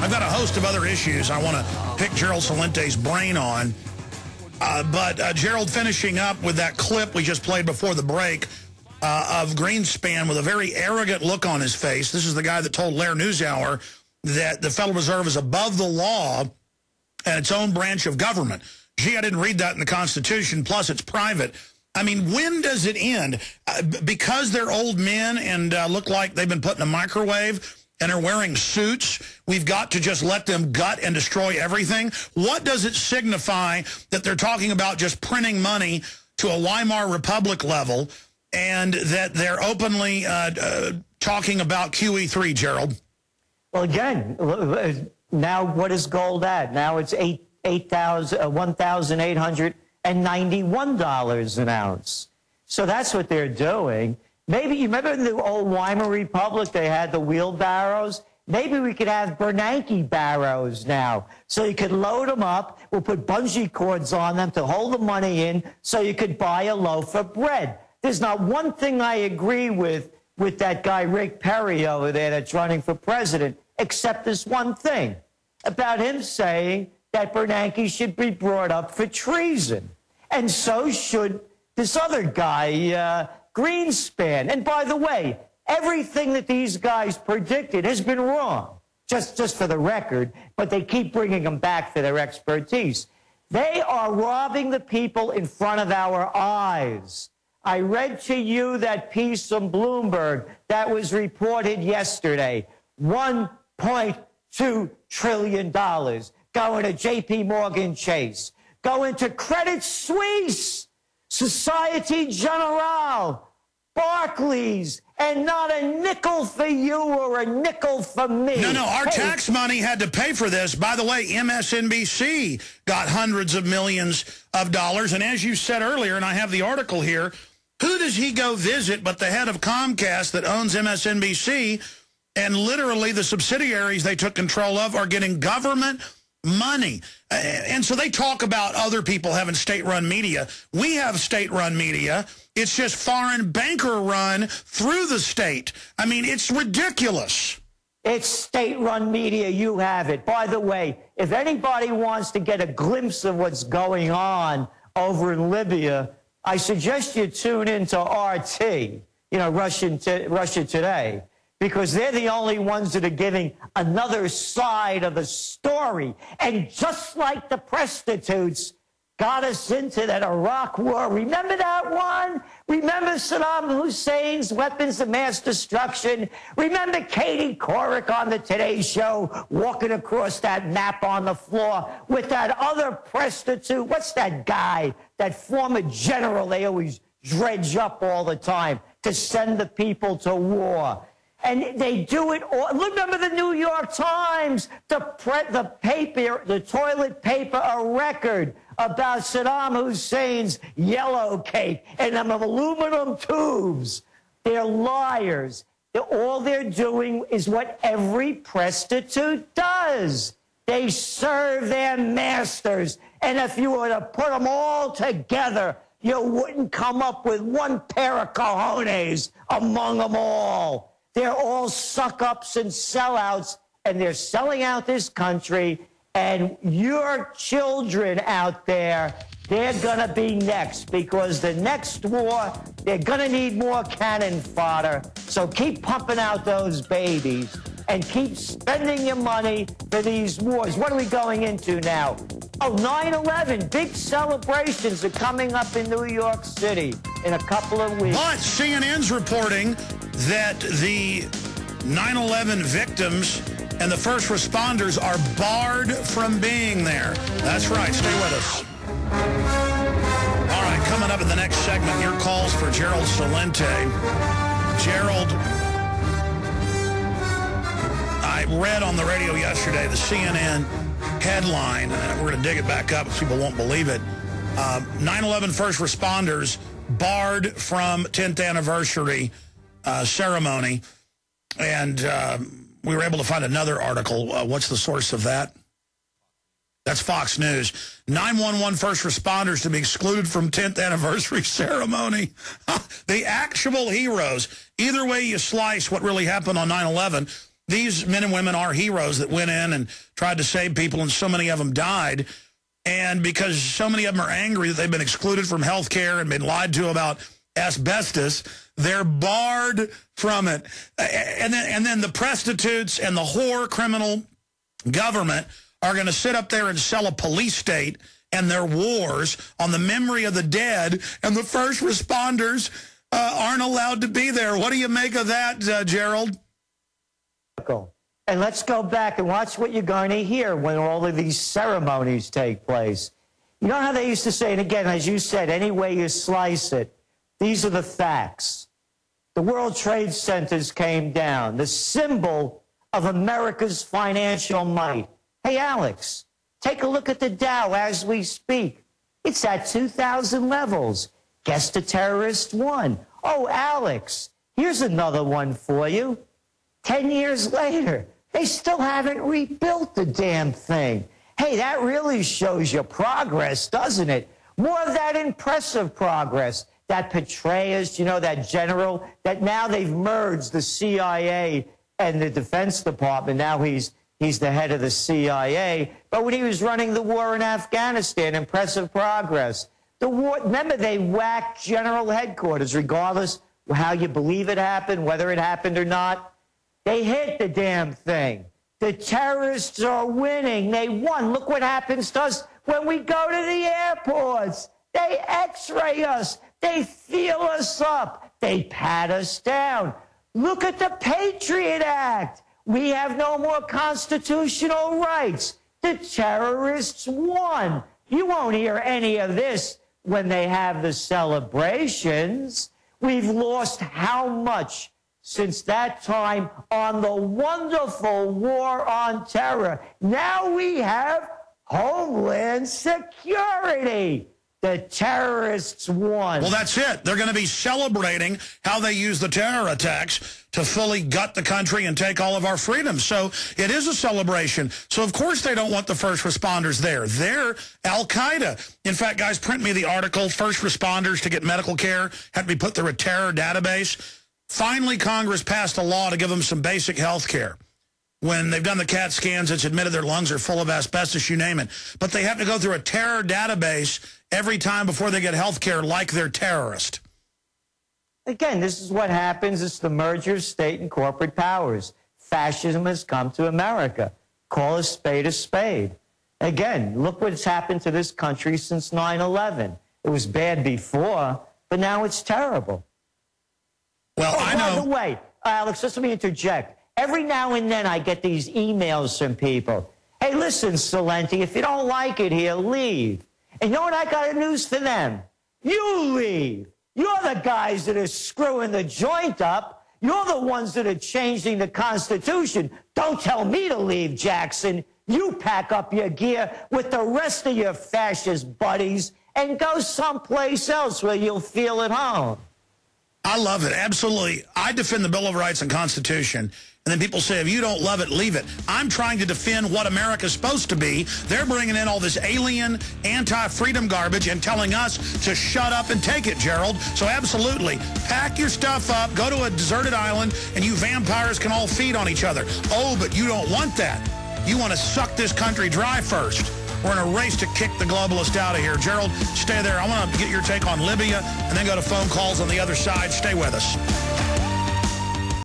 I've got a host of other issues I want to pick Gerald Celente's brain on. But Gerald, finishing up with that clip we just played before the break of Greenspan with a very arrogant look on his face. This is the guy that told Lair NewsHour that the Federal Reserve is above the law and its own branch of government. Gee, I didn't read that in the Constitution, plus it's private. I mean, when does it end? Because they're old men and look like they've been put in a microwave and are wearing suits, we've got to just let them gut and destroy everything? What does it signify that they're talking about just printing money to a Weimar Republic level and that they're openly talking about QE3, Gerald? Well, again, now what is gold at? Now it's $1,891 an ounce. So that's what they're doing. Maybe, you remember in the old Weimar Republic, they had the wheelbarrows? Maybe we could have Bernanke barrows now. So you could load them up, we'll put bungee cords on them to hold the money in so you could buy a loaf of bread. There's not one thing I agree with that guy Rick Perry over there that's running for president, except this one thing about him saying that Bernanke should be brought up for treason. And so should this other guy, Greenspan. And by the way, everything that these guys predicted has been wrong, just for the record, but they keep bringing them back for their expertise. They are robbing the people in front of our eyes. I read to you that piece from Bloomberg that was reported yesterday. $1.2 trillion going to J.P. Morgan Chase, going to Credit Suisse, Societe Generale, Barclays, and not a nickel for you or a nickel for me. No, our tax money had to pay for this. By the way, MSNBC got hundreds of millions of dollars. And as you said earlier, and I have the article here, who does he go visit but the head of Comcast that owns MSNBC? And literally the subsidiaries they took control of are getting government money. And so they talk about other people having state-run media. We have state-run media. It's just foreign banker-run through the state. I mean, it's ridiculous. It's state-run media. You have it. By the way, if anybody wants to get a glimpse of what's going on over in Libya, I suggest you tune into RT, you know, Russia Today, because they're the only ones that are giving another side of the story. And just like the prostitutes got us into that Iraq war, remember that one? Remember Saddam Hussein's weapons of mass destruction? Remember Katie Couric on the Today Show walking across that map on the floor with that other prostitute? What's that guy, that former general they always dredge up all the time to send the people to war? And they do it all. Remember the New York Times, the toilet paper, a record about Saddam Hussein's yellow cake and them aluminum tubes. They're liars. All they're doing is what every prostitute does. They serve their masters. And if you were to put them all together, you wouldn't come up with one pair of cojones among them all. They're all suck-ups and sellouts, and they're selling out this country. And your children out there, they're going to be next, because the next war, they're going to need more cannon fodder. So keep pumping out those babies and keep spending your money for these wars. What are we going into now? Oh, 9/11. Big celebrations are coming up in New York City in a couple of weeks. But CNN's reporting that the 9/11 victims and the first responders are barred from being there. That's right. Stay with us. All right, coming up in the next segment, your calls for Gerald Celente. Gerald, I read on the radio yesterday the CNN headline, and we're going to dig it back up because people won't believe it. 9/11 first responders barred from 10th anniversary ceremony. And we were able to find another article. What's the source of that? That's Fox News. 911 first responders to be excluded from 10th anniversary ceremony. The actual heroes. Either way you slice what really happened on 9/11, these men and women are heroes that went in and tried to save people, and so many of them died. And because so many of them are angry that they've been excluded from health care and been lied to about asbestos, they're barred from it. And then the prostitutes and the whore criminal government are going to sit up there and sell a police state and their wars on the memory of the dead, and the first responders aren't allowed to be there. What do you make of that, Gerald? And let's go back and watch what you're going to hear when all of these ceremonies take place. You know how they used to say, and again, as you said, any way you slice it, these are the facts. The World Trade Centers came down, the symbol of America's financial might. Hey, Alex, take a look at the Dow as we speak. It's at 2,000 levels. Guess the terrorist won. Oh, Alex, here's another one for you. 10 years later, they still haven't rebuilt the damn thing. Hey, that really shows you progress, doesn't it? More of that impressive progress. That Petraeus, you know, that general, that now they've merged the CIA and the Defense Department. Now he's the head of the CIA. But when he was running the war in Afghanistan, impressive progress. The war, remember, they whacked general headquarters, regardless of how you believe it happened, whether it happened or not. They hit the damn thing. The terrorists are winning. They won. Look what happens to us when we go to the airports. They x-ray us. They feel us up. They pat us down. Look at the Patriot Act. We have no more constitutional rights. The terrorists won. You won't hear any of this when they have the celebrations. We've lost how much since that time on the wonderful war on terror? Now we have Homeland Security. The terrorists won. Well, that's it. They're going to be celebrating how they use the terror attacks to fully gut the country and take all of our freedoms. So it is a celebration. So, of course, they don't want the first responders there. They're Al-Qaeda. In fact, guys, print me the article, First Responders to Get Medical Care have to be put through a terror database. Finally, Congress passed a law to give them some basic health care. When they've done the CAT scans, it's admitted their lungs are full of asbestos, you name it. But they have to go through a terror database every time before they get health care like they're terrorist. Again, this is what happens. It's the merger of state and corporate powers. Fascism has come to America. Call a spade a spade. Again, look what's happened to this country since 9/11. It was bad before, but now it's terrible. Well, I know. By the way, Alex, just let me interject. Every now and then I get these emails from people. Hey, listen, Celente, if you don't like it here, leave. And you know what? I got news for them. You leave. You're the guys that are screwing the joint up. You're the ones that are changing the Constitution. Don't tell me to leave, Jackson. You pack up your gear with the rest of your fascist buddies and go someplace else where you'll feel at home. I love it. Absolutely. I defend the Bill of Rights and Constitution. And then people say, if you don't love it, leave it. I'm trying to defend what America's supposed to be. They're bringing in all this alien, anti-freedom garbage and telling us to shut up and take it, Gerald. So absolutely, pack your stuff up, go to a deserted island, and you vampires can all feed on each other. Oh, but you don't want that. You want to suck this country dry first. We're in a race to kick the globalist out of here. Gerald, stay there. I want to get your take on Libya and then go to phone calls on the other side. Stay with us.